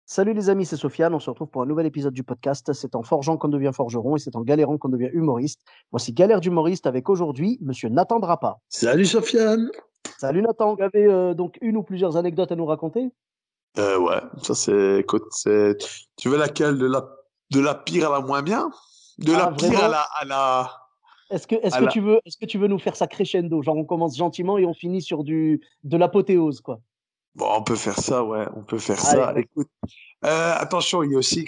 Salut les amis, c'est Sofiane. On se retrouve pour un nouvel épisode du podcast. C'est en forgeant qu'on devient forgeron et c'est en galérant qu'on devient humoriste. Voici Galère d'humoriste avec aujourd'hui Monsieur Nathan Drapa. Salut Sofiane. Salut Nathan, vous avez donc une ou plusieurs anecdotes à nous raconter? Ouais, ça c'est, écoute, tu veux laquelle de la pire à la moins bien? De la Ah pire vraiment? Est-ce que, est-ce à que la, tu veux, est-ce que tu veux nous faire ça crescendo? Genre on commence gentiment et on finit sur de l'apothéose, quoi. bon, on peut faire ça, ouais, on peut faire Allez, ça. Écoute, attention, il y a aussi,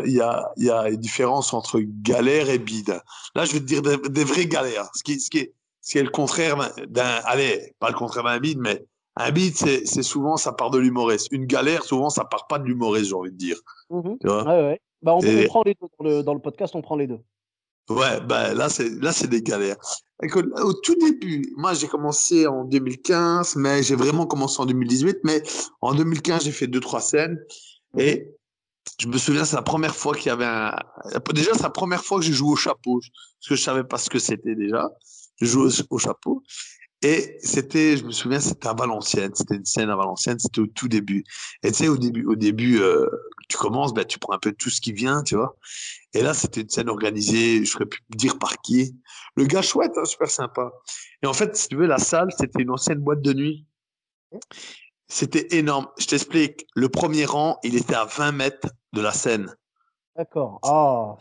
il y a une différence entre galère et bide. Là, je vais te dire des vraies galères. Ce qui est le contraire allez, pas le contraire d'un bide, mais un bide, c'est souvent, ça part de l'humoriste. Une galère, souvent, ça part pas de l'humoriste, j'ai envie de dire. mhm. Tu vois? Ouais, ouais. Bah, on Et, prend les deux dans le podcast, on prend les deux. Ouais, ben là c'est des galères. Écoute, au tout début, moi j'ai commencé en 2015, mais j'ai vraiment commencé en 2018. Mais en 2015, j'ai fait deux trois scènes Mhm. et je me souviens, c'est la première fois qu'il y avait déjà c'est la première fois que j'ai joué au chapeau, parce que je savais pas ce que c'était déjà. Je jouais Mhm. au chapeau et je me souviens, c'était à Valenciennes, c'était une scène à Valenciennes, c'était au tout début. Et tu sais, au début, tu commences, ben tu prends un peu tout ce qui vient, tu vois. Et là, c'était une scène organisée, je saurais plus dire par qui. Le gars chouette, hein, super sympa. Et en fait, si tu veux, la salle, c'était une ancienne boîte de nuit. C'était énorme. Je t'explique. Le premier rang, il était à 20 mètres de la scène. D'accord. Ah.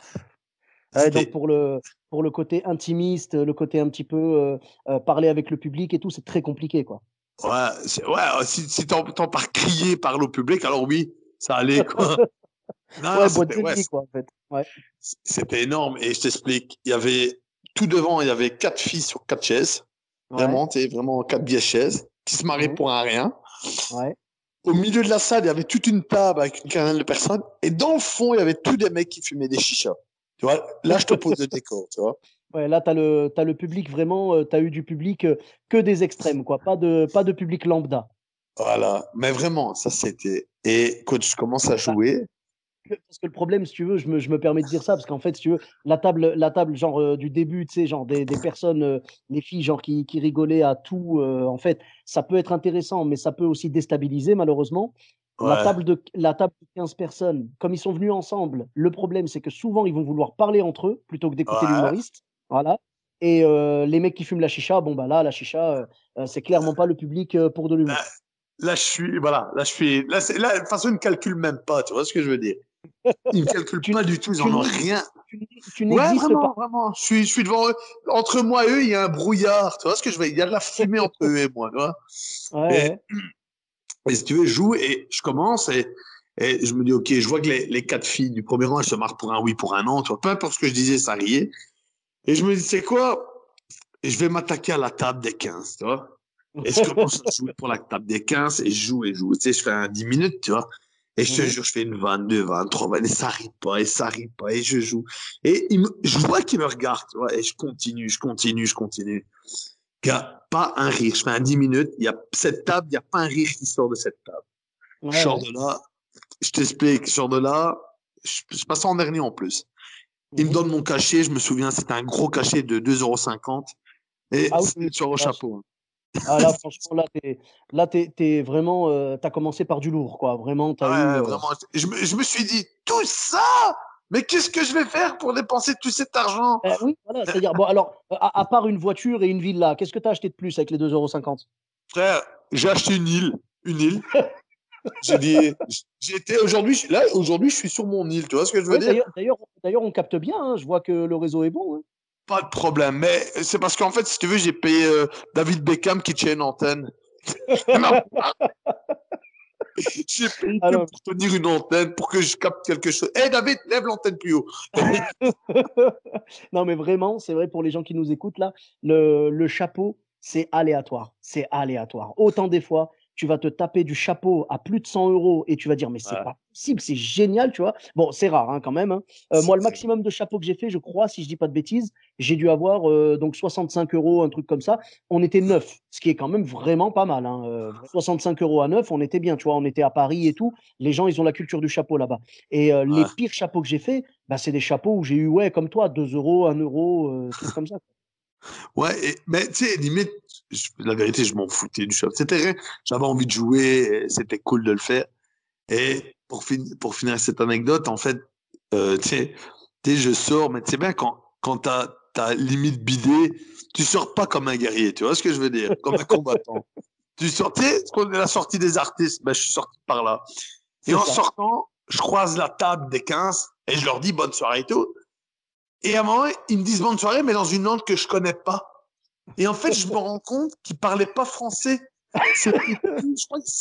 Ouais, donc C'était, pour le côté intimiste, le côté un petit peu parler avec le public et tout, c'est très compliqué, quoi. ouais, si t'entends par crier, parler au public, alors oui, ça allait, quoi. Non, non, Ouais, boîte de nuit, quoi, en fait. Ouais. c'était énorme. Et je t'explique. Il y avait, tout devant, il y avait quatre filles sur quatre chaises. Ouais. Vraiment, tu sais, vraiment quatre vieilles chaises qui se marraient Mhm. pour un rien. Ouais. Au milieu de la salle, il y avait toute une table avec une quinzaine de personnes. Et dans le fond, il y avait tous des mecs qui fumaient des chichas. Tu vois, là, je te pose le décor, tu vois. Ouais, là, t'as le public vraiment, tu as eu du public que des extrêmes, quoi. Pas de public lambda. Voilà. Mais vraiment, ça, c'était. Et quand je commence à Bah, jouer, parce que le problème, si tu veux, je me permets de dire ça, parce qu'en fait, si tu veux, la table genre du début, tu sais, genre des personnes, les filles, genre qui rigolaient à tout, en fait, ça peut être intéressant, mais ça peut aussi déstabiliser, malheureusement. ouais, La table de 15 personnes, comme ils sont venus ensemble, le problème, c'est que souvent, ils vont vouloir parler entre eux plutôt que d'écouter ouais. l'humoriste. Voilà. Et les mecs qui fument la chicha, bon, bah là, la chicha, c'est clairement pas le public pour de Là, l'humour. là, je suis. Voilà. Là, de toute façon, ils ne calculent même pas. Tu vois ce que je veux dire? Ils ne calculent Tu, pas du tout. Ils tu en ont n'exi- rien. tu Ouais, n'existes pas. vraiment, vraiment. Je suis devant eux. Entre moi et eux, il y a un brouillard. Tu vois ce que je veux dire? Il y a de la fumée entre eux et moi. Tu vois? Ouais, Et ouais. Et si tu veux, je joue et je commence et je me dis, OK, je vois que les quatre filles du premier rang, elles se marquent pour un oui, pour un non. Tu vois, peu importe ce que je disais, ça riait. Et je me dis, c'est quoi? Et je vais m'attaquer à la table des 15, tu vois. Et je commence à jouer pour la table des 15 et je joue et je joue. Tu sais, je fais un 10 minutes, tu vois. Et je te Mhm. jure, je fais une vanne, deux vannes, trois vannes, et ça rit pas, et ça rit pas, et je joue. Et je vois qu'ils me regardent, tu vois, et je continue, je continue, je continue. Gars, pas un rire. Je fais un 10 minutes, il y a cette table, il n'y a pas un rire qui sort de cette table. Je Ouais, sors ouais. de là, je t'explique, je sors de là, je passe en dernier en plus. Il me Mhm. donne mon cachet, je me souviens, c'était un gros cachet de 2,50 € et Ah oui, c'était oui, une soirée au là, chapeau. ah, là, franchement, t'es vraiment, t'as commencé par du lourd, quoi. Vraiment, t'as eu. Ouais, vraiment. Je me suis dit, tout ça, mais qu'est-ce que je vais faire pour dépenser tout cet argent? Ben oui, voilà, c'est-à-dire, bon, alors, à part une voiture et une villa, qu'est-ce que t'as acheté de plus avec les 2,50 €? Frère, j'ai acheté une île, une île. J'ai dit, j'ai été aujourd'hui, là, aujourd'hui, je suis sur mon île, tu vois ce que je veux Oui, dire? d'ailleurs, on capte bien, hein. Je vois que le réseau est bon, hein. Pas de problème, mais c'est parce qu'en fait, si tu veux, j'ai payé David Beckham qui tient une antenne. J'ai payé que Alors, pour tenir une antenne, pour que je capte quelque chose. Hé David, lève l'antenne plus haut. non, mais vraiment, c'est vrai pour les gens qui nous écoutent là, le chapeau, c'est aléatoire. C'est aléatoire. Autant des fois, tu vas te taper du chapeau à plus de 100 € et tu vas dire, mais c'est Ouais, pas possible, c'est génial, tu vois. Bon, c'est rare hein, quand même, hein. Moi, c'est le maximum de chapeaux que j'ai fait, je crois, si je dis pas de bêtises, j'ai dû avoir donc 65 €, un truc comme ça. On était neuf, ce qui est quand même vraiment pas mal, hein. 65 € à neuf, on était bien, tu vois. On était à Paris et tout. Les gens, ils ont la culture du chapeau là-bas. Et les ouais. pires chapeaux que j'ai fait, bah, c'est des chapeaux où j'ai eu, ouais, comme toi, 2 €, 1 €, trucs comme ça. Ouais, mais tu sais, limite, la vérité, je m'en foutais du shop. C'était rien. J'avais envie de jouer, c'était cool de le faire. Et pour finir cette anecdote, en fait, je sors, mais tu sais bien, quand t'as limite bidé, tu sors pas comme un guerrier, tu vois ce que je veux dire, comme un combattant. Tu sortais, quand la sortie des artistes, ben, je suis sorti par là. Et en sortant, je croise la table des 15 et je leur dis bonne soirée et tout. Et à un moment, ils me disent bonne soirée, mais dans une langue que je connais pas. Et en fait, je me rends compte qu'ils parlaient pas français. Je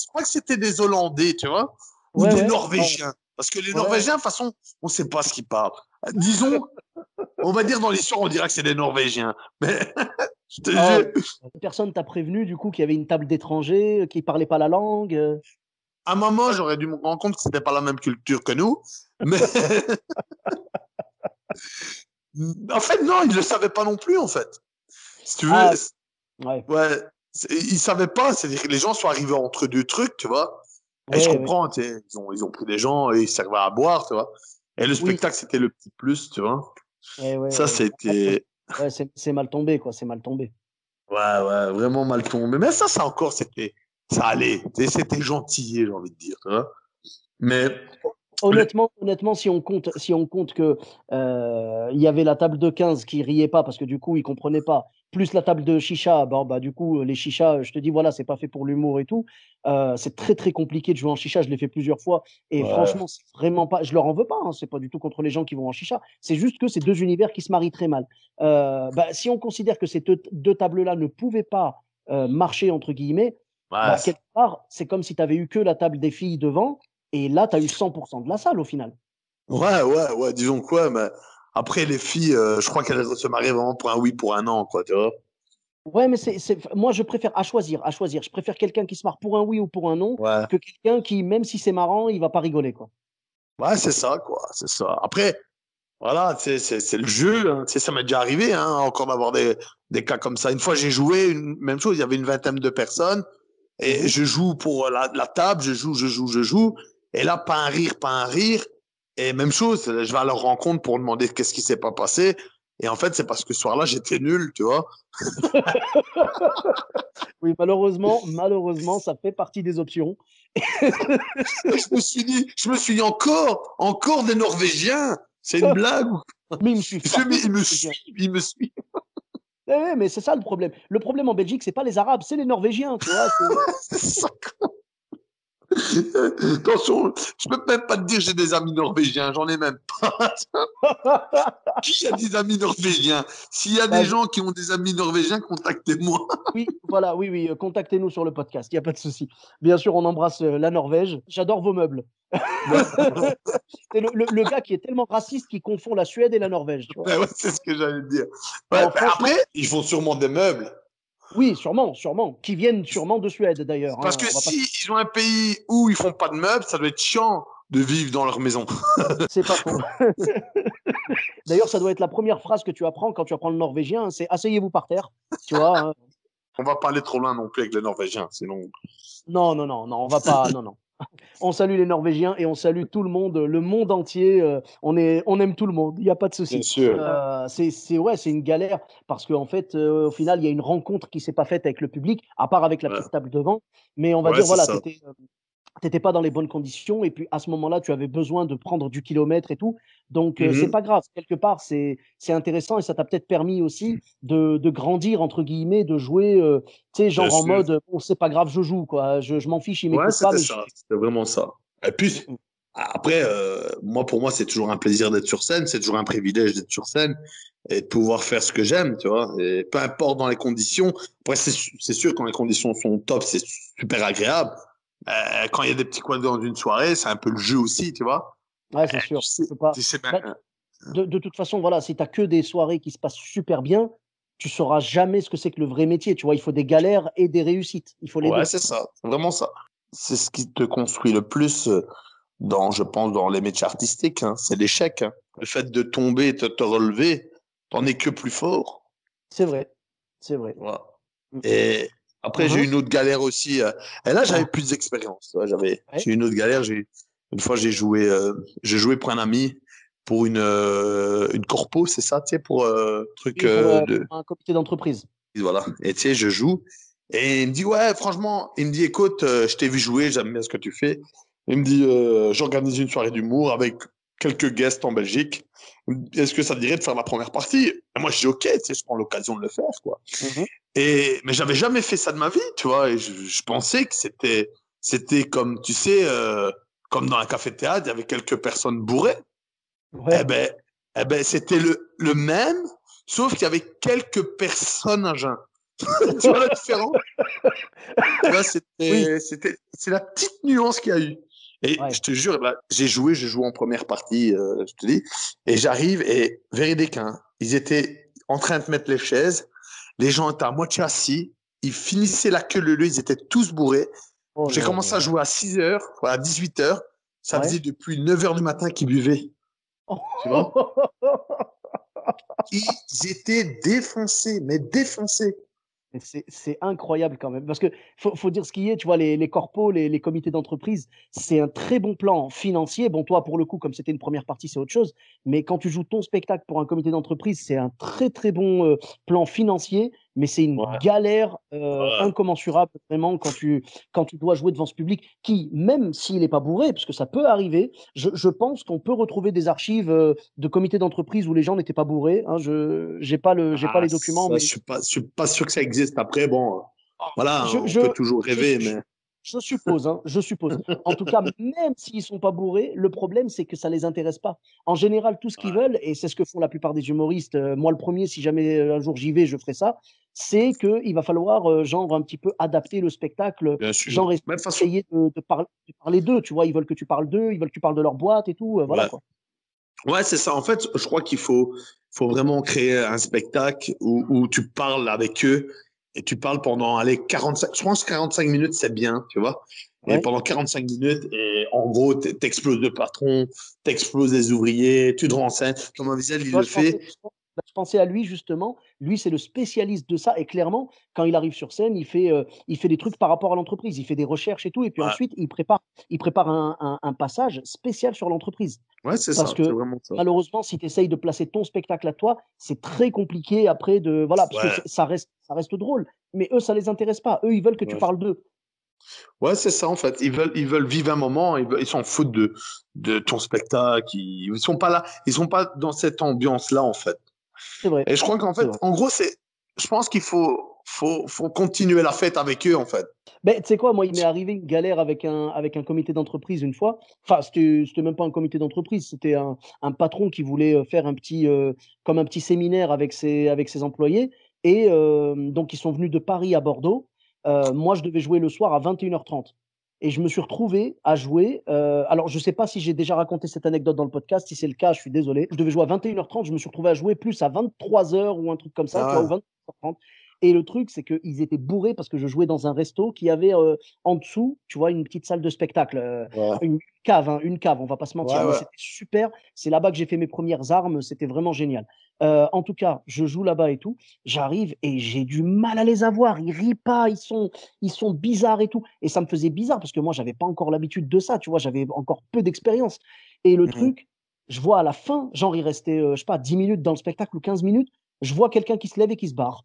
crois que c'était des Hollandais, tu vois, ou des Norvégiens. Parce que les Norvégiens, de toute façon, on sait pas ce qu'ils parlent. Disons, on va dire dans l'histoire, on dirait que c'est des Norvégiens. Mais je te jure. Personne t'a prévenu, du coup, qu'il y avait une table d'étrangers, qui parlaient pas la langue. À un moment, j'aurais dû me rendre compte que c'était pas la même culture que nous. Mais en fait, non, ils le savaient pas non plus, en fait. Si tu veux. Ouais. Ils savaient pas. C'est-à-dire que les gens sont arrivés entre deux trucs, tu vois. Et je comprends, ils ont pris des gens et ils servaient à boire, tu vois. Et le spectacle, c'était le petit plus, tu vois. Ça, c'était. Ouais, c'est mal tombé, quoi. C'est mal tombé. Ouais, vraiment mal tombé. Mais ça encore, ça allait. C'était gentil, j'ai envie de dire, tu vois. Mais. Honnêtement, si on compte que il y avait la table de 15 qui riait pas parce que du coup, ils comprenaient pas, plus la table de chicha, bah, du coup, les chichas, je te dis, voilà, c'est pas fait pour l'humour et tout. C'est très, très compliqué de jouer en chicha. Je l'ai fait plusieurs fois. Et franchement, c'est vraiment pas. Je leur en veux pas. Hein, c'est pas du tout contre les gens qui vont en chicha. C'est juste que c'est deux univers qui se marient très mal. Si on considère que ces deux tables-là ne pouvaient pas marcher, entre guillemets, quelque part, c'est comme si tu avais eu que la table des filles devant. Et là, tu as eu 100% de la salle au final. Ouais, disons quoi, mais après, les filles, je crois qu'elles se marient vraiment pour un oui, pour un non, quoi, tu vois. Ouais, mais moi, je préfère à choisir. Je préfère quelqu'un qui se marre pour un oui ou pour un non que quelqu'un qui, même si c'est marrant, il va pas rigoler, quoi. Ouais, c'est ça, quoi, c'est ça. Après, voilà, c'est le jeu, hein. Ça m'est déjà arrivé, hein, encore d'avoir des cas comme ça. Une fois, j'ai joué, même chose, il y avait une vingtaine de personnes, et je joue pour la table, je joue, et là, pas un rire, pas un rire. Et même chose, je vais à leur rencontre pour demander qu'est-ce qui s'est pas passé. Et en fait, c'est parce que ce soir-là, j'étais nul, tu vois. Oui, malheureusement, ça fait partie des options. Je me suis dit encore des Norvégiens. C'est une blague. Mais ils me suivent partout. Il me suit. Mais c'est ça le problème. Le problème en Belgique, c'est pas les Arabes, c'est les Norvégiens, tu vois. Attention, je peux même pas te dire que j'ai des amis norvégiens, j'en ai même pas. Qui a des amis norvégiens? S'il y a des gens qui ont des amis norvégiens, contactez-moi. Oui, voilà, oui, contactez-nous sur le podcast, il n'y a pas de souci. Bien sûr, on embrasse la Norvège. J'adore vos meubles. C'est le gars qui est tellement raciste qu'il confond la Suède et la Norvège. Tu vois. Ouais, c'est ce que j'allais dire. Ouais, après, ils font sûrement des meubles. Oui, sûrement, qui viennent sûrement de Suède d'ailleurs. Parce que ils ont un pays où ils font pas de meubles, ça doit être chiant de vivre dans leur maison. C'est pas faux. D'ailleurs, ça doit être la première phrase que tu apprends quand tu apprends le norvégien, c'est asseyez-vous par terre. Tu vois. Hein. On va pas aller trop loin non plus avec les Norvégiens, sinon. Non, on va pas. Non. On salue les Norvégiens et on salue tout le monde entier. On aime tout le monde, il n'y a pas de souci. Bien sûr. C'est une galère parce qu'en fait, au final, il y a une rencontre qui s'est pas faite avec le public, à part avec la petite table devant. Mais on va dire, voilà, t'étais pas dans les bonnes conditions et puis à ce moment-là, tu avais besoin de prendre du kilomètre et tout. Donc, c'est pas grave. Quelque part, c'est intéressant et ça t'a peut-être permis aussi de grandir, entre guillemets, de jouer, tu sais, genre en mode, bon, c'est pas grave, je joue, quoi. Je m'en fiche, il m'écoute pas. C'était vraiment ça. Et puis, après, pour moi, c'est toujours un plaisir d'être sur scène, c'est toujours un privilège d'être sur scène et de pouvoir faire ce que j'aime, tu vois. Et peu importe dans les conditions. Après, c'est sûr, quand les conditions sont top, c'est super agréable. Quand il y a des petits coins dans une soirée, c'est un peu le jeu aussi, tu vois. Ouais, c'est sûr. De toute façon, voilà, si tu n'as que des soirées qui se passent super bien, tu sauras jamais ce que c'est que le vrai métier. Tu vois, il faut des galères et des réussites. Il faut les deux. Ouais, c'est ça. C'est vraiment ça. C'est ce qui te construit le plus je pense, dans les métiers artistiques. Hein. C'est l'échec. Hein. Le fait de tomber et de te relever, t'en es que plus fort. C'est vrai. Ouais. Et après, j'ai eu une autre galère aussi. Et là, j'avais plus d'expérience. J'ai eu une autre galère. Une fois, j'ai joué pour un ami, pour une corpo, c'est ça, tu sais, pour truc un comité d'entreprise. Voilà. Et tu sais, je joue. Et il me dit, ouais, franchement, il me dit, écoute, je t'ai vu jouer, j'aime bien ce que tu fais. Il me dit, j'organise une soirée d'humour avec quelques guests en Belgique. Est-ce que ça te dirait de faire la première partie? Et moi, je dis, OK, tu sais, je prends l'occasion de le faire, quoi. Mhm. Mais j'avais jamais fait ça de ma vie, tu vois. Et je pensais que c'était comme, tu sais, comme dans un café-théâtre, il y avait quelques personnes bourrées. Eh Ouais. ben, c'était le même, sauf qu'il y avait quelques personnes à jeun. Tu vois la différence? Tu vois, Oui. c'est la petite nuance qu'il y a eu. Et je Ouais. te jure, là, j'ai joué en première partie, je te dis, et j'arrive, et véridique, hein, ils étaient en train de mettre les chaises, les gens étaient à moitié assis, ils finissaient la queue leu, ils étaient tous bourrés. Oh J'ai là commencé à là. jouer à 6 heures, à 18 heures, ça Ouais. faisait depuis 9 heures du matin qu'ils buvaient, tu vois. Ils étaient défoncés, mais défoncés. Et c'est incroyable quand même. Parce que faut dire ce qui est, tu vois, les corpos, les comités d'entreprise, c'est un très bon plan financier. Bon, toi, pour le coup, comme c'était une première partie, c'est autre chose. Mais quand tu joues ton spectacle pour un comité d'entreprise, c'est un très, très bon plan financier. Mais c'est une Ouais, galère ouais. incommensurable, vraiment, quand tu dois jouer devant ce public qui, même s'il n'est pas bourré, parce que ça peut arriver, je pense qu'on peut retrouver des archives de comités d'entreprise où les gens n'étaient pas bourrés. Hein. J'ai pas Ah, les documents, ça, mais je suis pas sûr que ça existe. Après, bon, voilà, Je, on je, peut toujours je, rêver, mais je suppose, hein, je suppose. En tout cas, même s'ils sont pas bourrés, le problème, c'est que ça les intéresse pas. En général, tout ce qu'ils ouais, veulent, et c'est ce que font la plupart des humoristes, moi le premier, si jamais un jour j'y vais, je ferai ça, c'est qu'il va falloir, genre, un petit peu adapter le spectacle, bien sûr. genre, Mais de toute façon, essayer de parler d'eux, tu vois. Ils veulent que tu parles d'eux, ils veulent que tu parles de leur boîte et tout, voilà, ouais, quoi. ouais, c'est ça. En fait, je crois faut vraiment créer un spectacle où tu parles avec eux et tu parles pendant, allez, 45, je pense que 45 minutes, c'est bien, tu vois. Et Ouais. pendant 45 minutes, et en gros, t'exploses le patron, t'exploses les ouvriers, tu te renseignes. Comme un visuel, Tu il vois, le fait. je pensais à lui justement. Lui, c'est le spécialiste de ça. Et clairement, quand il arrive sur scène, il fait des trucs par rapport à l'entreprise. Il fait des recherches et tout. Et puis Ouais, ensuite, il prépare un passage spécial sur l'entreprise. ouais, c'est Parce ça, c'est que vraiment ça. malheureusement, si tu essayes de placer ton spectacle à toi, c'est très compliqué après de. Voilà, parce que Ouais, ça reste drôle. Mais eux, ça les intéresse pas. Eux, ils veulent que tu ouais. parles d'eux. Ouais, c'est ça en fait. Ils veulent vivre un moment. Ils s'en foutent de ton spectacle. Ils sont pas là. Ils sont pas dans cette ambiance-là en fait. C'est vrai. Et je crois qu'en C'est fait, vrai. en gros, je pense qu'il faut continuer la fête avec eux en fait. Ben, tu sais quoi, moi, il m'est arrivé une galère avec un comité d'entreprise une fois. Enfin, c'était même pas un comité d'entreprise, c'était un patron qui voulait faire comme un petit séminaire avec ses employés. Et donc, ils sont venus de Paris à Bordeaux. Moi, je devais jouer le soir à 21h30. Et je me suis retrouvé à jouer. Alors, je ne sais pas si j'ai déjà raconté cette anecdote dans le podcast. Si c'est le cas, je suis désolé. Je devais jouer à 21h30. Je me suis retrouvé à jouer plus à 23h ou un truc comme ça, tu vois, ou Ah 23h30. Et le truc, c'est qu'ils étaient bourrés parce que je jouais dans un resto qui avait en dessous, tu vois, une petite salle de spectacle, ouais, une cave, hein, une cave, on va pas se mentir, ouais, mais ouais. c'était super. C'est là-bas que j'ai fait mes premières armes, c'était vraiment génial. En tout cas, je joue là-bas et tout. J'arrive et j'ai du mal à les avoir. Ils rient pas, ils sont bizarres et tout. Et ça me faisait bizarre parce que moi, j'avais pas encore l'habitude de ça, tu vois, j'avais encore peu d'expérience. Et le Mhm. truc, je vois à la fin, genre, il restait, je sais pas, 10 minutes dans le spectacle ou 15 minutes, je vois quelqu'un qui se lève et qui se barre.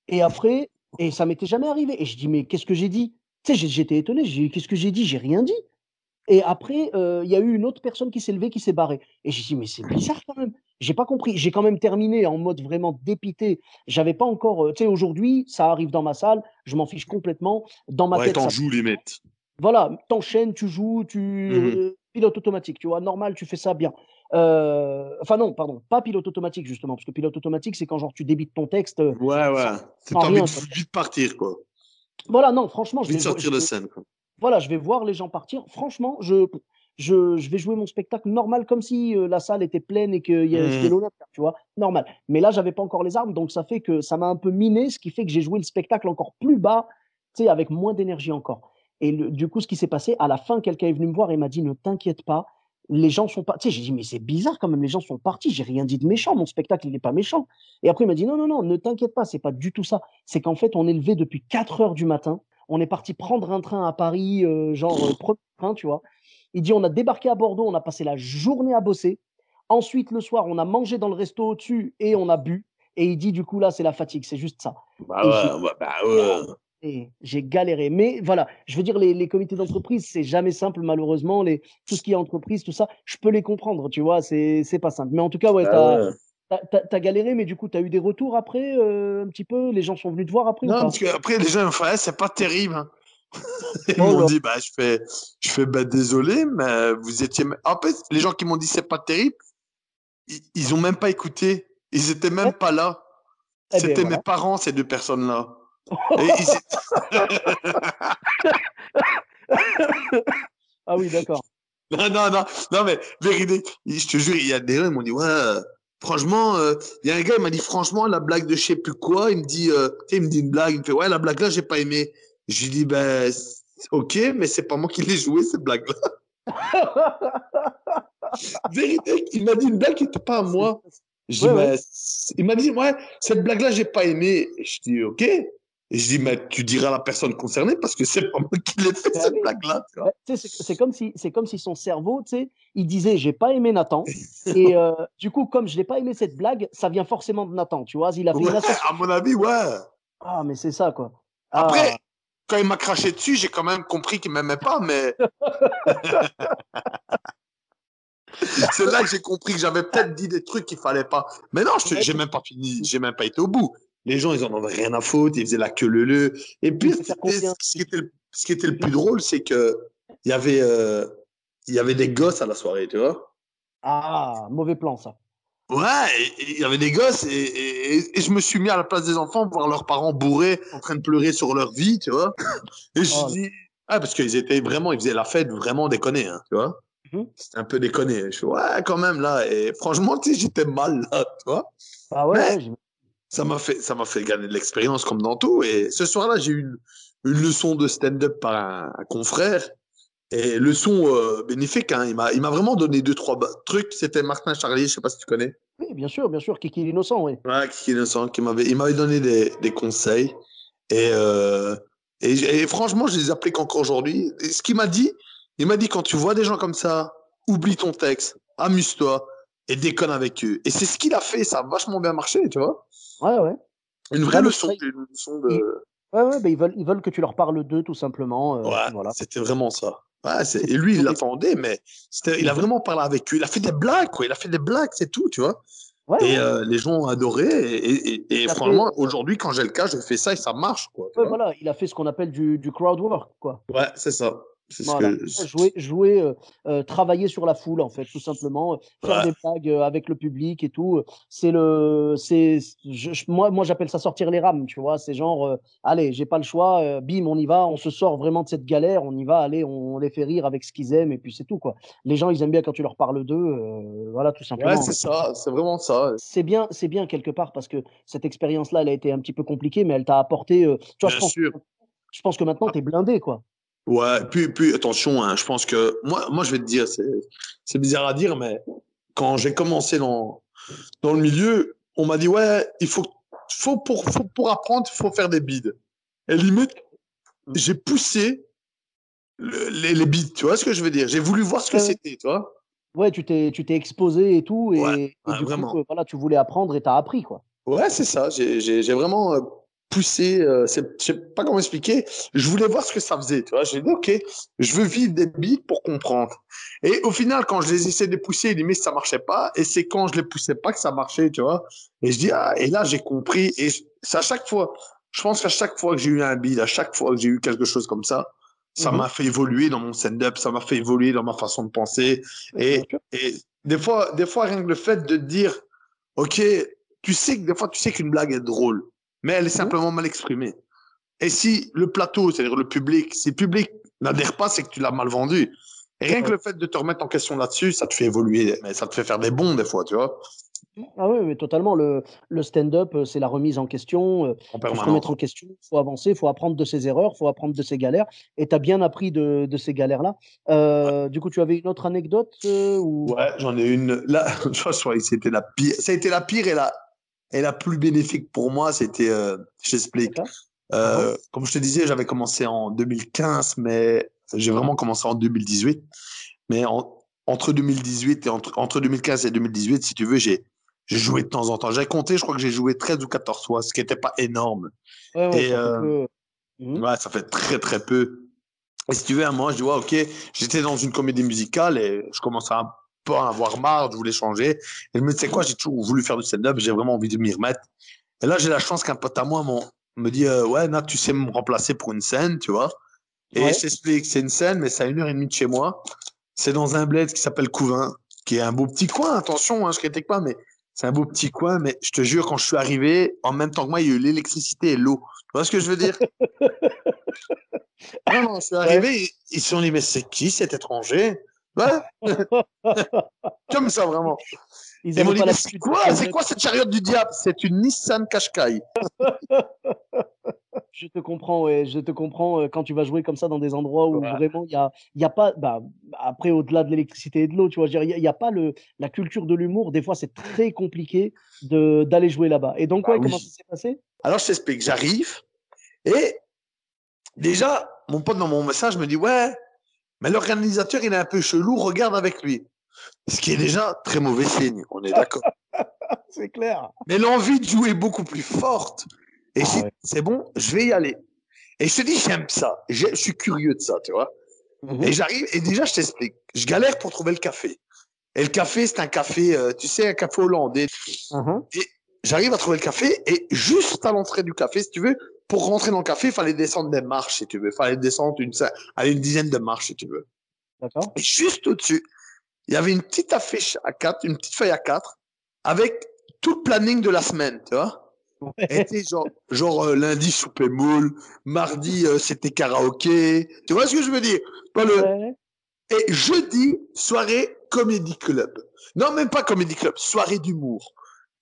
Et après, et ça m'était jamais arrivé. Et je dis, mais qu'est-ce que j'ai dit? Tu sais, j'étais étonné. J'ai dit, qu'est-ce que j'ai dit? J'ai rien dit. Et après, il y a eu une autre personne qui s'est levée, qui s'est barrée. Et j'ai dit, mais c'est bizarre quand même. J'ai pas compris. J'ai quand même terminé en mode vraiment dépité. J'avais pas encore. Tu sais, aujourd'hui, ça arrive dans ma salle. Je m'en fiche complètement. Dans ma Ouais, tête, t'en ça. joues limite. Voilà, t'enchaînes, tu joues, Mhm. pilote automatique, tu vois, normal, tu fais ça bien. Enfin non, pardon, pas pilote automatique justement, parce que pilote automatique, c'est quand genre tu débites ton texte Ouais, sans, ouais. sans T'as envie rien. de vite partir quoi. Voilà, non, franchement, Vite sortir de scène quoi. voilà, je vais voir les gens partir. Franchement, je vais jouer mon spectacle normal, comme si la salle était pleine et que c'était Mhm. l'Olympia, tu vois, normal. Mais là, j'avais pas encore les armes, donc ça fait que ça m'a un peu miné, ce qui fait que j'ai joué le spectacle encore plus bas, tu sais, avec moins d'énergie encore. Et du coup, ce qui s'est passé, à la fin, quelqu'un est venu me voir et m'a dit, ne t'inquiète pas, les gens sont pas. Tu sais, j'ai dit, mais c'est bizarre quand même, les gens sont partis, j'ai rien dit de méchant, mon spectacle, il n'est pas méchant. Et après, il m'a dit, non, non, non, ne t'inquiète pas, c'est pas du tout ça. C'est qu'en fait, on est levé depuis 4 heures du matin. On est parti prendre un train à Paris, genre premier train, tu vois. Il dit, on a débarqué à Bordeaux, on a passé la journée à bosser. Ensuite, le soir, on a mangé dans le resto au-dessus et on a bu. Et il dit, du coup, là, c'est la fatigue, c'est juste ça. Bah Et j'ai ouais, ouais, bah ouais. Et j'ai galéré. Mais voilà, je veux dire, les comités d'entreprise, c'est jamais simple, malheureusement. Tout ce qui est entreprise, tout ça, je peux les comprendre, tu vois, c'est pas simple. Mais en tout cas, ouais, Bah ouais. t'as galéré, mais du coup, t'as eu des retours après, un petit peu? Les gens sont venus te voir après ou Non, pas? parce qu'après, les gens ils me font, eh, c'est pas terrible, hein. Ils Oh m'ont là, dit, bah, bah, désolé, mais vous étiez. En fait, les gens qui m'ont dit, c'est pas terrible, ils ont même pas écouté. Ils étaient ouais, même pas là. eh bien C'était mes voilà. parents, ces deux personnes-là. Et Ah oui, d'accord. non, non, non, non, mais vérité, je te jure, il y a des gens, ils m'ont dit, ouais, franchement, il y a un gars, il m'a dit, franchement, la blague de je sais plus quoi, il me dit, tu sais, il me dit une blague, il me fait, ouais, la blague là, j'ai pas aimé. Je lui dis, ben, ok, mais c'est pas moi qui l'ai joué, cette blague-là. Vérité, il m'a dit une blague qui n'était pas à C'est- moi. Je dis, Ouais, ouais. mais, il m'a dit, ouais, cette blague-là, j'ai pas aimé. Et je dis, ok. Et je dis, mais tu diras à la personne concernée parce que c'est pas moi qui l'ai fait, Ben cette oui. blague-là, tu Ouais, vois. tu sais, c'est comme si son cerveau, tu sais, il disait, j'ai pas aimé Nathan. Et du coup, comme je n'ai pas aimé cette blague, ça vient forcément de Nathan, tu vois. Il a fait Ouais, une à association. mon avis, ouais. Ah, mais c'est ça, quoi. Après, Ah, quand il m'a craché dessus, j'ai quand même compris qu'il m'aimait pas, mais c'est là que j'ai compris que j'avais peut-être dit des trucs qu'il fallait pas. Mais non, ouais, j'ai même pas fini, j'ai même pas été au bout. Les gens, ils en avaient rien à foutre, ils faisaient la queue leu. Et il puis, devait faire combien? ce qui était le plus drôle, c'est que il y avait, euh, il y avait des gosses à la soirée, tu vois. Ah, mauvais plan, ça. Ouais, et il y avait des gosses et je me suis mis à la place des enfants, voir leurs parents bourrés, en train de pleurer sur leur vie, tu vois. Et je Oh là. dis, ah, parce qu'ils étaient vraiment, ils faisaient la fête vraiment déconner, hein, tu vois. Mhm. C'était un peu déconné. Je fais, ouais, quand même, là. Et franchement, tu sais, j'étais mal, là, tu vois. Ah ouais, Mais ouais, ça m'a fait gagner de l'expérience comme dans tout. Et ce soir-là, j'ai eu une leçon de stand-up par un confrère. Et leçon bénéfique, hein. Il m'a vraiment donné deux, trois trucs. C'était Martin Charlier, je sais pas si tu connais. oui, bien sûr, Kiki l'innocent, oui. Ouais, qui est innocent, il m'avait donné des conseils. Et, et franchement, je les applique encore aujourd'hui. Et ce qu'il m'a dit, il m'a dit quand tu vois des gens comme ça, oublie ton texte, amuse-toi et déconne avec eux. Et c'est ce qu'il a fait, ça a vachement bien marché, tu vois. Ouais, ouais. Une vraie Ouais, mais leçon, une leçon ils, de. ouais, ouais, ben ils veulent que tu leur parles d'eux, tout simplement. Ouais, Puis voilà. c'était vraiment ça. Ouais, C'est et lui, il plutôt des. l'attendait, mais il a Mhm. vraiment parlé avec eux. Il a fait des blagues, quoi. Il a fait des blagues, c'est tout, tu vois. Ouais, Et ouais. les gens ont adoré. Et Il a fait, franchement, aujourd'hui, quand j'ai le cas, je fais ça et ça marche, quoi, tu ouais, vois. voilà, il a fait ce qu'on appelle du crowd work, quoi. Ouais, c'est ça. C'est ce Voilà. que. Jouer, travailler sur la foule, en fait, tout simplement. Faire Ouais. des blagues avec le public et tout. Moi, j'appelle ça sortir les rames, tu vois. C'est genre, allez, j'ai pas le choix, bim, on y va, on se sort vraiment de cette galère, on y va, allez, on les fait rire avec ce qu'ils aiment et puis c'est tout, quoi. Les gens, ils aiment bien quand tu leur parles d'eux, voilà, tout Ouais, simplement. c'est ça. C'est vraiment ça. C'est bien quelque part parce que cette expérience-là, elle a été un petit peu compliquée, mais elle t'a apporté, tu vois, Bien sûr. je pense que maintenant, tu es blindé, quoi. Ouais, puis attention, hein, je pense que moi, je vais te dire, c'est bizarre à dire, mais quand j'ai commencé dans le milieu, on m'a dit, ouais, faut pour apprendre, il faut faire des bides. Et limite, j'ai poussé les bides, tu vois ce que je veux dire? J'ai voulu voir ce que Ouais, ouais. c'était, tu vois? Ouais, tu t'es exposé et tout, Ouais, et ouais, du coup, vraiment. voilà, tu voulais apprendre et t'as appris, quoi. Ouais, c'est ça. J'ai vraiment poussé. Je sais pas comment expliquer. Je voulais voir ce que ça faisait. Tu vois, j'ai dit ok, je veux vivre des bides pour comprendre. Et au final, quand je les essayais de pousser, limite ça marchait pas. Et c'est quand je les poussais pas que ça marchait, tu vois. Et je dis ah, et là j'ai compris. Et c'est à chaque fois. Je pense qu'à chaque fois que j'ai eu un bide, à chaque fois que j'ai eu quelque chose comme ça Mhm. m'a fait évoluer dans mon stand-up, ça m'a fait évoluer dans ma façon de penser. Ouais, bien sûr. Et des fois rien que le fait de dire ok, tu sais que des fois, tu sais qu'une blague est drôle, mais elle est Mhm. simplement mal exprimée. Et si le plateau, c'est-à-dire le public, si le public n'adhère pas, c'est que tu l'as mal vendu. Et C'est rien que vrai. le fait de te remettre en question là-dessus, ça te fait évoluer, mais ça te fait faire des bons des fois, tu vois, Ah oui, mais totalement. Le stand-up, c'est la remise en question. en Faut se remettre permanence. en question, faut avancer, faut apprendre de ses erreurs, faut apprendre de ses galères. Et tu as bien appris de ces galères-là. Du coup, tu avais une autre anecdote ou... Ouais, j'en ai une. Là, je crois que c'était la pire. Ça a été la pire et la plus bénéfique pour moi. C'était, je t'explique. D'accord. Ah, ah. Comme je te disais, j'avais commencé en 2015, mais j'ai vraiment commencé en 2018. Mais entre 2018 et entre 2015 et 2018, si tu veux, j'ai joué de temps en temps. J'ai compté, je crois que j'ai joué 13 ou 14 fois, ce qui n'était pas énorme. Ouais, ouais, Et ça fait peu. Mhm. Ouais, ça fait très, très peu. Et si tu veux, à un moment, je dis, ouais, ok, j'étais dans une comédie musicale et je commençais un peu à en avoir marre, je voulais changer. Et je me dis, tu sais quoi, j'ai toujours voulu faire du stand-up, j'ai vraiment envie de m'y remettre. Et là, j'ai la chance qu'un pote à moi me dit, ouais, Nat, tu sais me remplacer pour une scène, tu vois. Et je Ouais. t'explique, c'est une scène, mais c'est à 1h30 de chez moi. C'est dans un bled qui s'appelle Couvin, qui est un beau petit coin, attention, hein, je critique pas, mais c'est un beau petit coin. Mais je te jure, quand je suis arrivé, en même temps que moi, il y a eu l'électricité et l'eau. Tu vois ce que je veux dire? Non, non, je suis Ouais. arrivé, ils se sont dit, mais c'est qui cet étranger? Ouais, comme ça, vraiment. Ils Et ils m'ont n'avaient dit, pas mais c'est l'habitude de quoi? C'est stand-up. quoi cette chariote du diable? C'est une Nissan Qashqai. Je te comprends, ouais, je te comprends, quand tu vas jouer comme ça dans des endroits où Ouais. vraiment il y a pas bah, après au-delà de l'électricité et de l'eau, tu vois? Je veux dire, il y a pas la culture de l'humour. Des fois, c'est très compliqué d'aller jouer là-bas et donc Bah ouais, comment ça oui. s'est passé? Alors, je t'explique, j'arrive, et déjà, mon pote dans mon message me dit, ouais, mais l'organisateur, il est un peu chelou, regarde avec lui. Ce qui est déjà très mauvais signe, on est d'accord. C'est clair. Mais l'envie de jouer est beaucoup plus forte. Et Ah si ouais. c'est bon, je vais y aller. Et je te dis, j'aime ça. Je suis curieux de ça, tu vois. Et Mmh. j'arrive, et déjà, je t'explique. Je galère pour trouver le café. Et le café, c'est un café, tu sais, un café hollandais. Mmh. Et j'arrive à trouver le café, et juste à l'entrée du café, si tu veux, pour rentrer dans le café, il fallait descendre des marches, si tu veux. Il fallait descendre une dizaine de marches, si tu veux. D'accord. Et juste au-dessus, il y avait une petite affiche à 4, une petite feuille à 4, avec tout le planning de la semaine, tu vois. Et Ouais. tu sais, lundi, souper moule, mardi, c'était karaoké. Tu vois ce que je veux dire? Pas le... Ouais, Et jeudi, soirée comédie club. Non, même pas comédie club, soirée d'humour.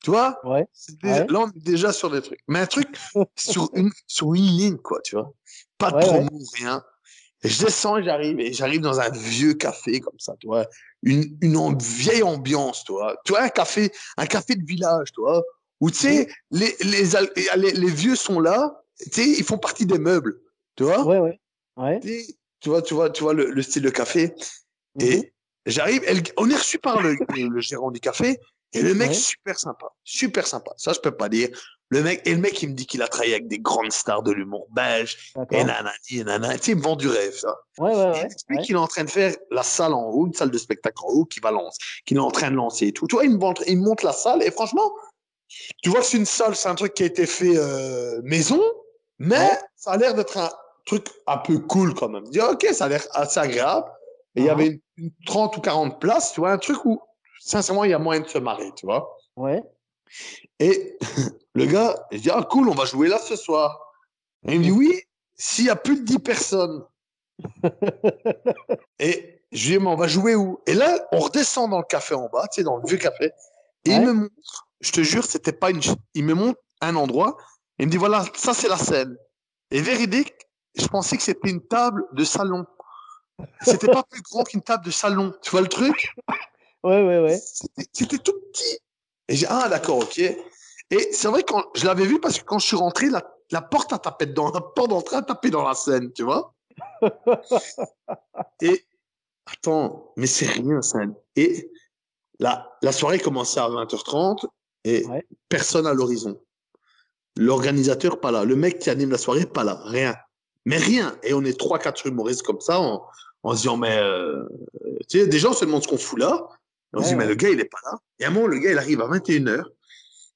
Tu vois? ouais, ouais, Là, on est déjà sur des trucs. Mais un truc sur une ligne, quoi, tu vois? Pas de ouais, ouais. promo, rien. Et je descends et j'arrive dans un vieux café comme ça, tu vois. Vieille ambiance, tu vois, un café de village, tu vois, où tu Mmh. sais, les vieux sont là, tu sais, ils font partie des meubles, tu Ouais, vois. ouais. Ouais. Tu vois le style de café. Mmh. Et j'arrive, on est reçu par le gérant du café, et le mec, Ouais. super sympa. Super sympa. Ça, je peux pas dire. Le mec, il me dit qu'il a travaillé avec des grandes stars de l'humour belge, et D'accord. nanani, et nanana. Tu sais, il me vend du rêve, ça. Ouais, ouais, Et il ouais, m'explique ouais. qu'il est en train de faire la salle en haut, une salle de spectacle en haut, qu'il est en train de lancer et tout. Tu vois, il me montre la salle, et franchement, tu vois que c'est une salle, c'est un truc qui a été fait maison, mais Ouais. ça a l'air d'être un truc un peu cool quand même. Je dis, ok, ça a l'air assez agréable. Et il y Hein, avait hein. une 30 ou 40 places, tu vois, un truc où, sincèrement, il y a moyen de se marrer, tu vois. Ouais. Et le gars, il dit, ah cool, on va jouer là ce soir. Et il me dit, oui, s'il y a plus de 10 personnes. Et je lui dis, mais on va jouer où? Et là, on redescend dans le café en bas, tu sais, dans le vieux café. Et il me Ouais. montre, je te jure, c'était pas une. Il me montre un endroit. Et il me dit, voilà, ça c'est la scène. Et véridique, je pensais que c'était une table de salon. C'était pas plus grand qu'une table de salon. Tu vois le truc? Ouais, ouais, ouais. C'était tout petit. Et j'ai, ah d'accord, ok. Et c'est vrai, quand je l'avais vu, parce que quand je suis rentré, la porte a tapé dedans. La porte d'entrée a tapé dans la scène, tu vois? Et attends, mais c'est rien, ça. Et la soirée commençait à 20h30, et Ouais. personne à l'horizon. L'organisateur, pas là. Le mec qui anime la soirée, pas là. Rien. Mais rien. Et on est trois, quatre humoristes comme ça, en se disant, mais, tu sais, des gens se demandent ce qu'on fout là. Et on se dit, Ouais, mais le ouais. gars, il est pas là. Et à un moment, le gars, il arrive à 21h.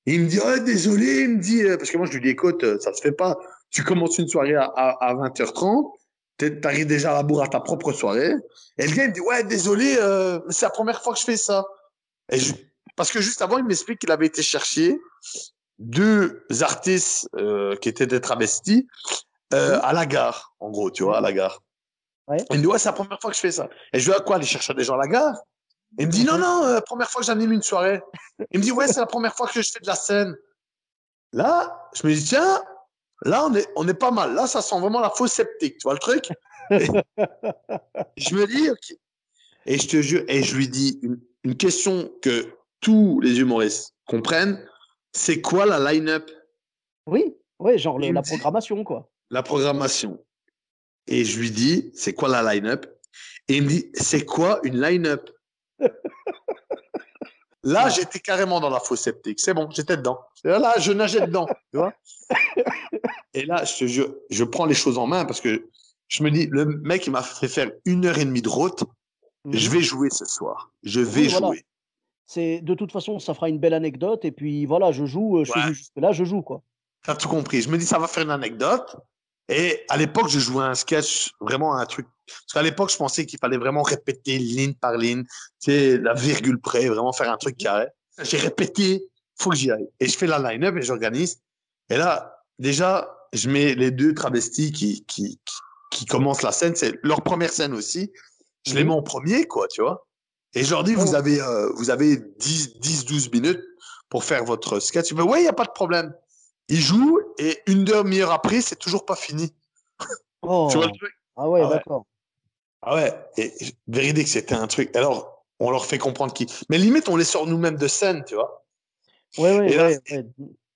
Et il me dit, ah, désolé, il me dit, parce que moi, je lui dis, écoute, ça se fait pas. Tu commences une soirée à 20h30, t'arrives déjà à la bourre à ta propre soirée. Et le gars, il me dit, ouais, désolé, c'est la première fois que je fais ça. Et parce que juste avant, il m'explique qu'il avait été chercher deux artistes qui étaient des travestis Mmh. à la gare, en gros, tu vois, Ouais. à la gare. Ouais. Il me dit, ouais, c'est la première fois que je fais ça. Et je lui dis, à quoi, aller chercher des gens à la gare? Il me dit, non, Mmh. non, première fois que j'anime une soirée. Il me dit, ouais, c'est la première fois que je fais de la scène. Là, je me dis, tiens, là, on est pas mal. Là, ça sent vraiment la fausse sceptique, tu vois le truc? Et je me dis, ok. Et je te jure, et je lui dis une question que tous les humoristes comprennent, c'est quoi la line-up? Oui, ouais, genre Il me la dit, programmation, quoi. la programmation. Et je lui dis, c'est quoi la line-up? Et il me dit, c'est quoi une line-up? Là, Ah. j'étais carrément dans la fausse sceptique. C'est bon, j'étais dedans. Là, je nageais dedans, tu vois? Et là, je te jure, je prends les choses en main parce que je me dis, le mec, il m'a fait faire 1 heure et demie de route. Je Mhm. vais jouer ce soir. Je Oui, vais voilà. jouer. C'est de toute façon, ça fera une belle anecdote. Et puis voilà, je joue, je suis Ouais, venu jusque là, je joue quoi. t'as tout compris. Je me dis, ça va faire une anecdote. Et à l'époque, je jouais un sketch, vraiment un truc. Parce qu'à l'époque, je pensais qu'il fallait vraiment répéter ligne par ligne, tu sais, la virgule près, vraiment faire un truc Mhm. carré. J'ai répété, faut que j'y aille. Et je fais la line-up et j'organise. Et là, déjà, je mets les deux travestis qui commencent la scène. C'est leur première scène aussi. Je les mets Mhm. en premier, quoi, tu vois. Et je leur dis, Ouais, ouais. vous avez 10 12 minutes pour faire votre sketch. Ils me disent, ouais, il n'y a pas de problème. Ils jouent et une demi-heure après, c'est toujours pas fini. Tu vois le Oh, truc? ah ouais, Ah ouais. d'accord. Ah ouais. Et véridique, c'était un truc. Alors, on leur fait comprendre qui. Mais limite, on les sort nous-mêmes de scène, tu vois. Ouais, ouais, Et là, ouais, ouais.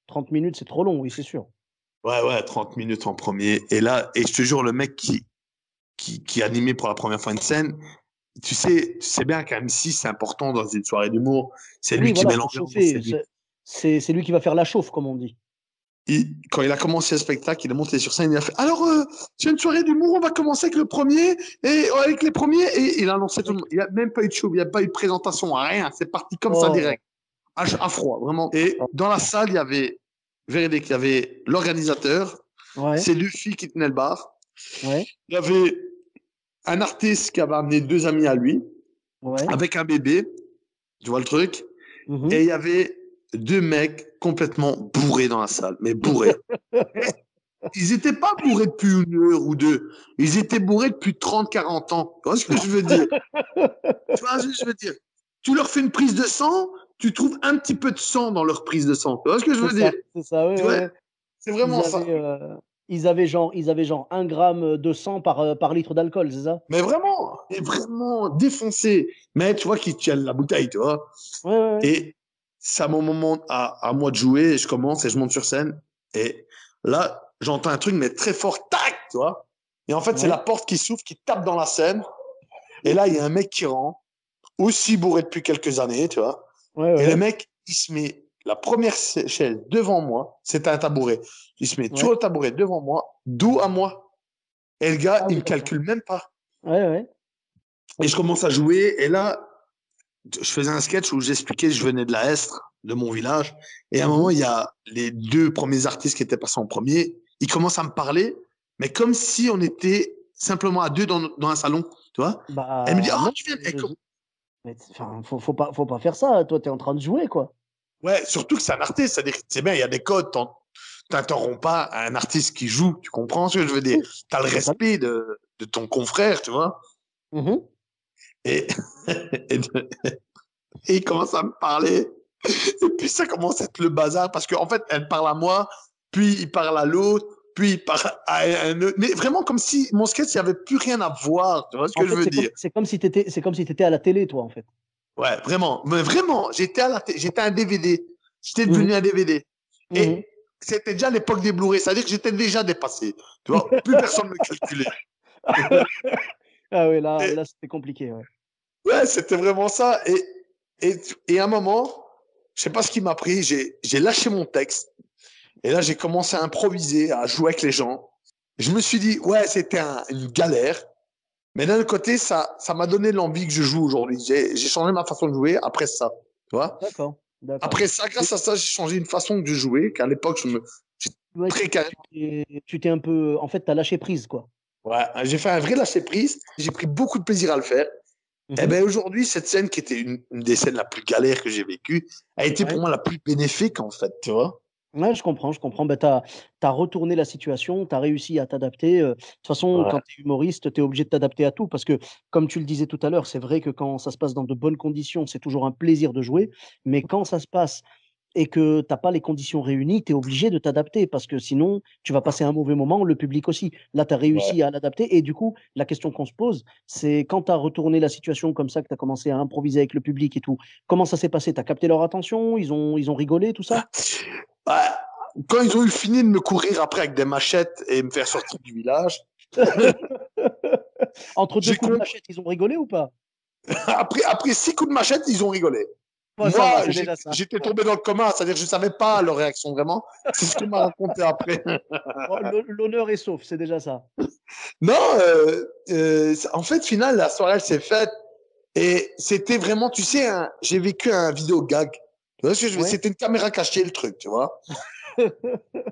30 minutes, c'est trop long, oui, c'est sûr. ouais, 30 minutes en premier. Et là, et je te jure, le mec qui animait pour la première fois une scène, tu sais bien qu'un M6, c'est important dans une soirée d'humour. C'est Oui, lui qui voilà, met pour l'ambiance. chauffer. C'est lui qui va faire la chauffe, comme on dit. Quand il a commencé le spectacle, il est monté sur scène, il a fait alors, c'est une soirée d'humour, on va commencer avec le premier, et avec les premiers, et il a lancé tout le monde. Il n'y a même pas eu de show, il n'y a pas eu de présentation, rien, c'est parti comme ça Oh, direct, à froid, vraiment. Et oh, dans la salle, il y avait, véridique, il y avait l'organisateur, ouais, ses deux filles qui tenaient le bar, ouais, il y avait un artiste qui avait amené deux amis à lui, ouais. avec un bébé, tu vois le truc, Mhm. et il y avait deux mecs complètement bourrés dans la salle, mais bourrés. Ils n'étaient pas bourrés depuis 1 heure ou 2. Ils étaient bourrés depuis 30 40 ans. Tu vois ce que je veux dire? Tu vois ce que je veux dire? Tu leur fais une prise de sang, tu trouves un petit peu de sang dans leur prise de sang. Tu vois ce que je veux dire? C'est ça, ouais, Tu ouais, vois? ouais. C'est Ils vraiment ça. avaient, euh, ils avaient genre 1 gramme de sang par litre d'alcool, c'est ça? Mais vraiment défoncé. Mais tu vois qu'ils tiennent la bouteille, tu vois. Ouais, ouais, ouais. Et c'est à mon moment à moi de jouer, et je commence et je monte sur scène. Et là, j'entends un truc, mais très fort, tac, tu vois. Et en fait, c'est la Ouais, porte qui s'ouvre, qui tape dans la scène. Et là, il y a un mec qui rentre, aussi bourré depuis quelques années, tu vois. ouais, Et le ouais, mec, il se met la première chaise devant moi, c'était un tabouret. Il se met ouais. sur le tabouret devant moi, dos à moi. Et le gars, Ah il oui, me d'accord. calcule même pas. Ouais, ouais. Et je commence à jouer. Et là, je faisais un sketch où j'expliquais que je venais de la Estre, de mon village. Et à un moment, Mhm. il y a les deux premiers artistes qui étaient passés en premier. Ils commencent à me parler, mais comme si on était simplement à deux dans un salon, tu vois. Elle me dit, Bah ah, non, tu viens. mais, enfin, faut pas faire ça. Toi, t'es en train de jouer, quoi. Ouais, surtout que c'est un artiste, c'est-à-dire, c'est bien, il y a des codes, t'interromps pas un artiste qui joue, tu comprends ce que je veux dire? Oui, T'as le totalement. respect de ton confrère, tu vois? Mhm. Et, et, et il commence à me parler, et puis ça commence à être le bazar, parce qu'en fait, elle parle à moi, puis il parle à l'autre, puis il parle à un autre, mais vraiment comme si mon sketch, il n'y avait plus rien à voir, tu vois ce En que je fait, veux dire? c'est comme si t'étais à la télé, toi, en fait. Ouais, vraiment, mais vraiment, j'étais un DVD, j'étais Mhm. devenu un DVD. Mhm. Et c'était déjà l'époque des Blu-ray, c'est-à-dire que j'étais déjà dépassé. Tu vois, plus personne ne me calculait. Ah oui, là, Et, là, c'était compliqué, ouais. ouais, c'était vraiment ça. Et à un moment, je sais pas ce qui m'a pris, j'ai lâché mon texte. Et là, j'ai commencé à improviser, à jouer avec les gens. Je me suis dit, ouais, c'était une galère. Mais d'un autre côté, ça m'a donné l'envie que je joue aujourd'hui. J'ai changé ma façon de jouer après ça. Tu vois? D'accord, d'accord. Après ça, grâce Et à ça, j'ai changé une façon de jouer, qu'à l'époque, j'étais ouais, très carré. tu t'es un peu, en fait, t'as lâché prise, quoi. Ouais, j'ai fait un vrai lâcher prise. J'ai pris beaucoup de plaisir à le faire. Et Mhm. ben aujourd'hui, cette scène qui était une des scènes la plus galère que j'ai vécue, a été pour Ouais. moi la plus bénéfique en fait, tu vois. Ouais, je comprends, je comprends. Bah, tu as retourné la situation, tu as réussi à t'adapter. De toute façon, Ouais, quand tu es humoriste, tu es obligé de t'adapter à tout parce que, comme tu le disais tout à l'heure, c'est vrai que quand ça se passe dans de bonnes conditions, c'est toujours un plaisir de jouer. Mais quand ça se passe et que tu as pas les conditions réunies, tu es obligé de t'adapter parce que sinon, tu vas passer un mauvais moment, le public aussi. Là, tu as ouais. réussi à l'adapter. Et du coup, la question qu'on se pose, c'est quand tu as retourné la situation comme ça, que tu as commencé à improviser avec le public et tout, comment ça s'est passé? Tu as capté leur attention? Ils ont rigolé, tout ça? Bah, quand ils ont eu fini de me courir après avec des machettes et me faire sortir du village, Entre 2 j'ai coups de compris. machette, ils ont rigolé ou pas? Après 6 coups de machette, ils ont rigolé. Bon, ça va, Moi, c'est déjà ça. j'étais tombé dans le coma, c'est-à-dire que je ne savais pas leur réaction vraiment. C'est ce qu'on m'a raconté après. Bon, l'honneur est sauf, c'est déjà ça. Non, en fait, final, la soirée, elle s'est faite. Et c'était vraiment, tu sais, j'ai vécu un vidéo gag. Tu vois ce que je veux? Ouais. C'était une caméra cachée, le truc, tu vois.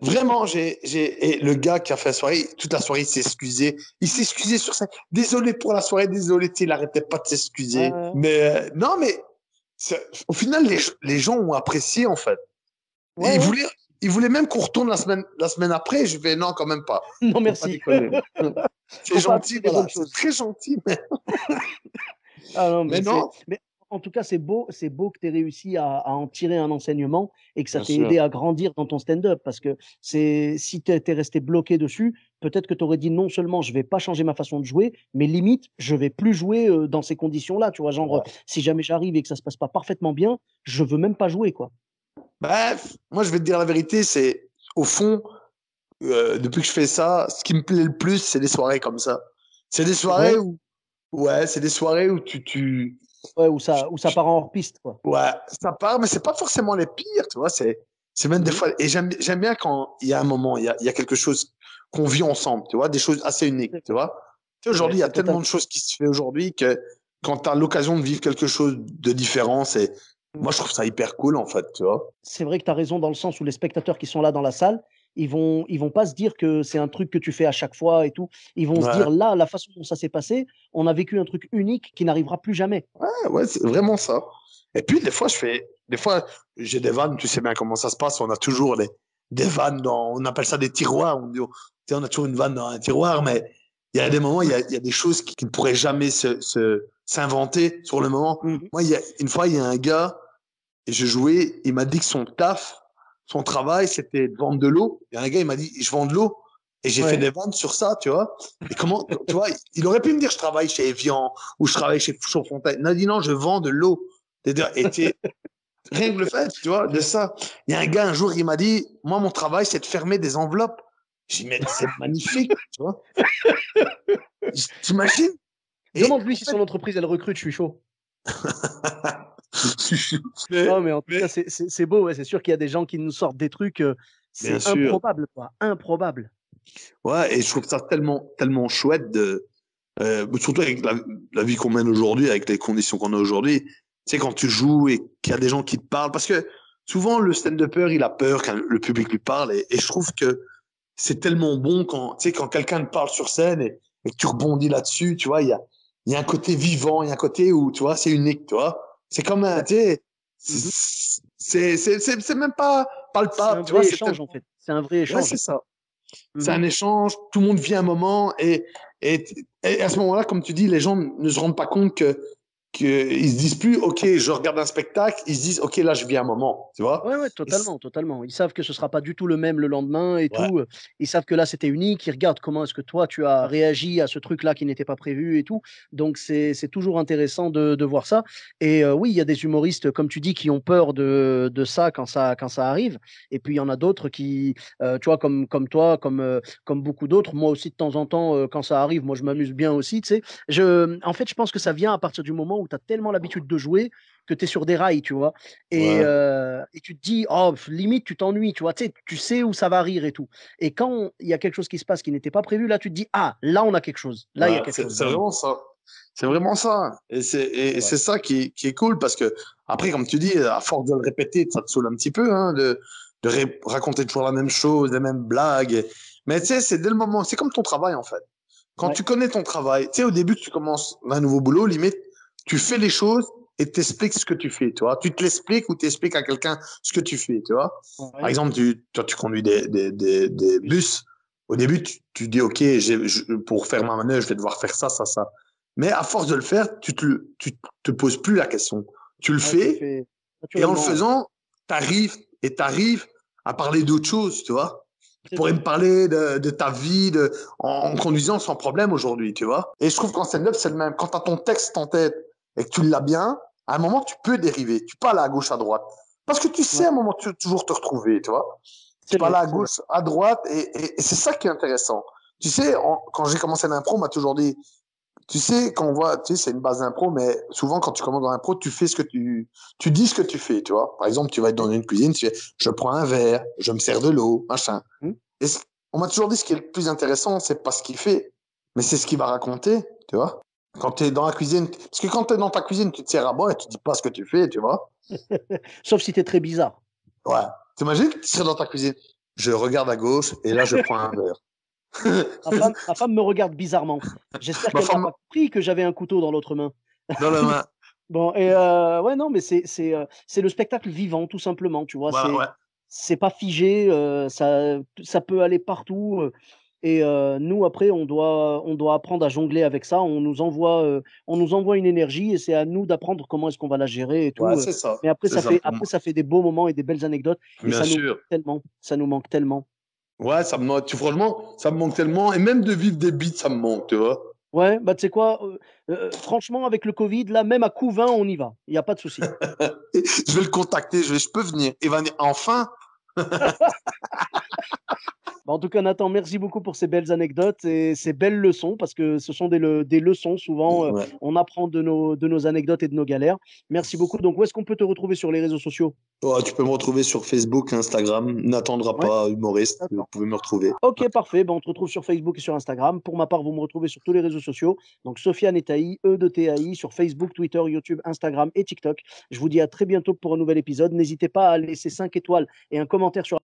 Vraiment, et le gars qui a fait la soirée, toute la soirée, il s'est excusé. Il s'est excusé sur ça. Désolé pour la soirée, désolé, tu sais, il arrêtait pas de s'excuser. Mais, non, mais, au final, les gens ont apprécié, en fait. Ouais, Ils ouais. voulaient, ils voulaient même qu'on retourne la semaine après. Je vais, non, quand même pas. Non, Faut pas merci. déconner. C'est Faut pas gentil, abuser des voilà. bonnes C'est choses. très gentil, Ah non, mais c'est, non. mais en tout cas, c'est beau que tu aies réussi à en tirer un enseignement et que ça Bien t'ait sûr. aidé à grandir dans ton stand-up. Parce que si tu étais resté bloqué dessus, peut-être que tu aurais dit non seulement je vais pas changer ma façon de jouer, mais limite, je vais plus jouer dans ces conditions-là. Tu vois, genre, Ouais. si jamais j'arrive et que ça se passe pas parfaitement bien, je veux même pas jouer, quoi. Bref, moi, je vais te dire la vérité, c'est, au fond, depuis que je fais ça, ce qui me plaît le plus, c'est des soirées comme ça. C'est des soirées Ouais, où, ouais, c'est des soirées où ouais, où ça part en hors-piste, quoi. ouais, ça part, mais c'est pas forcément les pires, tu vois, c'est même des Mhm. fois, et j'aime bien quand il y a un moment, il y a quelque chose qu'on vit ensemble, tu vois, des choses assez uniques, C'est tu vrai, vois. Tu sais, c'est vrai, aujourd'hui, il y a c'est tellement totalement. de choses qui se fait aujourd'hui que quand tu as l'occasion de vivre quelque chose de différent, moi, je trouve ça hyper cool, en fait, tu vois. C'est vrai que tu as raison dans le sens où les spectateurs qui sont là dans la salle, ils vont pas se dire que c'est un truc que tu fais à chaque fois et tout. Ils vont se Ouais, dire là, la façon dont ça s'est passé, on a vécu un truc unique qui n'arrivera plus jamais. ouais, c'est vraiment ça. Et puis, des fois, j'ai des vannes, tu sais bien comment ça se passe, on a toujours des vannes on appelle ça des tiroirs, tu sais, on a toujours une vanne dans un tiroir, mais il y a des moments, il y a des choses qui ne pourraient jamais s'inventer sur le moment. Mhm. Moi, une fois, il y a un gars, et je jouais, il m'a dit que son travail, c'était de vendre de l'eau. Il y a un gars, il m'a dit, je vends de l'eau. Et j'ai fait Ouais. des ventes sur ça, tu vois. Et comment, tu vois, il aurait pu me dire, je travaille chez Evian ou je travaille chez Chaudfontaine. Il m'a dit, non, je vends de l'eau. Et rien que le fait, tu vois, de ça. Il y a un gars, un jour, il m'a dit, moi, mon travail, c'est de fermer des enveloppes. J'ai dit, mais c'est magnifique, tu vois. T'imagines? Et Demande-lui en si fait, son entreprise, elle recrute, je suis chaud. mais, Non, mais en tout cas, c'est beau. Ouais. C'est sûr qu'il y a des gens qui nous sortent des trucs, bien c'est sûr. improbable, quoi. Improbable. Ouais, et je trouve ça tellement chouette surtout avec la vie qu'on mène aujourd'hui, avec les conditions qu'on a aujourd'hui. Tu sais, quand tu joues et qu'il y a des gens qui te parlent, parce que souvent le stand-upper, il a peur quand le public lui parle, et je trouve que c'est tellement bon quand, tu sais, quand quelqu'un te parle sur scène et que tu rebondis là-dessus, tu vois, il y a un côté vivant, il y a un côté où, tu vois, c'est unique, tu vois. C'est comme un, Bah, tu sais, mhm. c'est même pas C'est un palpable, tu vois, vrai c'est échange, en tellement, fait. C'est un vrai ouais, échange. c'est ça. C'est Mhm. un échange, tout le monde vit un moment et, et à ce moment-là, comme tu dis, les gens ne se rendent pas compte qu'ils se disent plus, OK, je regarde un spectacle, ils se disent, OK, là, je vis un moment, tu vois. Ouais, ouais, totalement, totalement. Ils savent que ce sera pas du tout le même le lendemain et Ouais, tout. Ils savent que là, c'était unique. Ils regardent comment est-ce que toi, tu as réagi à ce truc-là qui n'était pas prévu et tout. Donc, c'est toujours intéressant de voir ça. Et oui, il y a des humoristes, comme tu dis, qui ont peur de ça quand ça arrive. Et puis, il y en a d'autres qui, tu vois, comme toi, comme beaucoup d'autres. Moi aussi, de temps en temps, quand ça arrive, moi, je m'amuse bien aussi, tu sais. En fait, je pense que ça vient à partir du moment où tu as tellement l'habitude de jouer que tu es sur des rails, tu vois. ouais, Et tu te dis, oh, limite, tu t'ennuies, tu vois, tu sais où ça va rire et tout. Et quand il y a quelque chose qui se passe qui n'était pas prévu, là, tu te dis, ah, là, on a quelque chose. Là, il y a ouais, quelque chose, c'est vraiment. vraiment ça. C'est vraiment ça. Et Ouais. c'est ça qui est cool parce que, après, comme tu dis, à force de le répéter, ça te saoule un petit peu, hein, de raconter toujours la même chose, les mêmes blagues. Mais tu sais, c'est dès le moment, c'est comme ton travail, en fait. Quand Ouais. tu connais ton travail, tu sais, au début que tu commences un nouveau boulot, limite, tu fais les choses et t'expliques ce que tu fais, tu vois. Tu te l'expliques ou t'expliques à quelqu'un ce que tu fais, tu vois. Par Ouais. exemple, toi, tu conduis des Plus. bus. Au début, tu dis, OK, pour faire ma manœuvre, je vais devoir faire ça, ça, ça. Mais à force de le faire, tu te poses plus la question. Tu le Ouais, tu le fais fais et en le naturellement, ouais. faisant, t'arrives à parler d'autre chose, tu vois. Tu C'est pourrais ça. me parler de ta vie en conduisant sans problème aujourd'hui, tu vois. Et je trouve qu'en stand-up, c'est le même. Quand tu as ton texte en tête et que tu l'as bien, à un moment, tu peux dériver. Tu peux aller à gauche, à droite. Parce que tu sais Ouais. à un moment, tu vas toujours te retrouver, tu vois. Tu C'est peux aller vrai, à c'est vrai. gauche, à droite, et c'est ça qui est intéressant. Tu sais, quand j'ai commencé l'impro, on m'a toujours dit, Tu sais, quand on voit, tu sais, c'est une base d'impro, mais souvent, quand tu commences dans l'impro, tu fais tu dis ce que tu fais, tu vois. Par exemple, tu vas être dans une cuisine, tu fais, je prends un verre, je me sers de l'eau, machin. Hmm. Et on m'a toujours dit ce qui est le plus intéressant, c'est pas ce qu'il fait, mais c'est ce qu'il va raconter, tu vois. Quand tu es dans la cuisine, parce que quand tu es dans ta cuisine, tu te sers à boire et tu dis pas ce que tu fais, tu vois. Sauf si tu es très bizarre. Ouais. T'imagines, tu serais dans ta cuisine. Je regarde à gauche et là, je prends un verre. Ma femme me regarde bizarrement. J'espère Ma qu'elle n'a femme, pas compris que j'avais un couteau dans l'autre main. dans la main. Bon, et ouais, non, mais c'est le spectacle vivant, tout simplement, tu vois. Voilà, ouais. C'est pas figé, ça peut aller partout. Et nous, après, on doit apprendre à jongler avec ça. On nous envoie une énergie et c'est à nous d'apprendre comment est-ce qu'on va la gérer et Ouais, tout. c'est ça. Mais C'est ça pour moi. après, ça fait des beaux moments et des belles anecdotes et Bien sûr. ça nous manque tellement. Ouais, ça me manque. Franchement, ça me manque tellement. Et même de vivre des beats, ça me manque, tu vois. Ouais, bah tu sais quoi, franchement, avec le Covid, là, même à Couvin, on y va. Il n'y a pas de souci. Je vais le contacter. Je peux venir. Il va venir. Enfin. Bah, en tout cas, Nathan, merci beaucoup pour ces belles anecdotes et ces belles leçons, parce que ce sont des leçons. Souvent, Ouais. on apprend de nos anecdotes et de nos galères. Merci beaucoup. Donc, où est-ce qu'on peut te retrouver sur les réseaux sociaux? Ouais, tu peux me retrouver sur Facebook, Instagram. N'attendra Ouais, pas humoriste. Vous d'accord. pouvez me retrouver. Ok, parfait. Ben, on te retrouve sur Facebook et sur Instagram. Pour ma part, vous me retrouvez sur tous les réseaux sociaux. Donc, Sofiane et Taï, E de TAI, sur Facebook, Twitter, YouTube, Instagram et TikTok. Je vous dis à très bientôt pour un nouvel épisode. N'hésitez pas à laisser 5 étoiles et un commentaire sur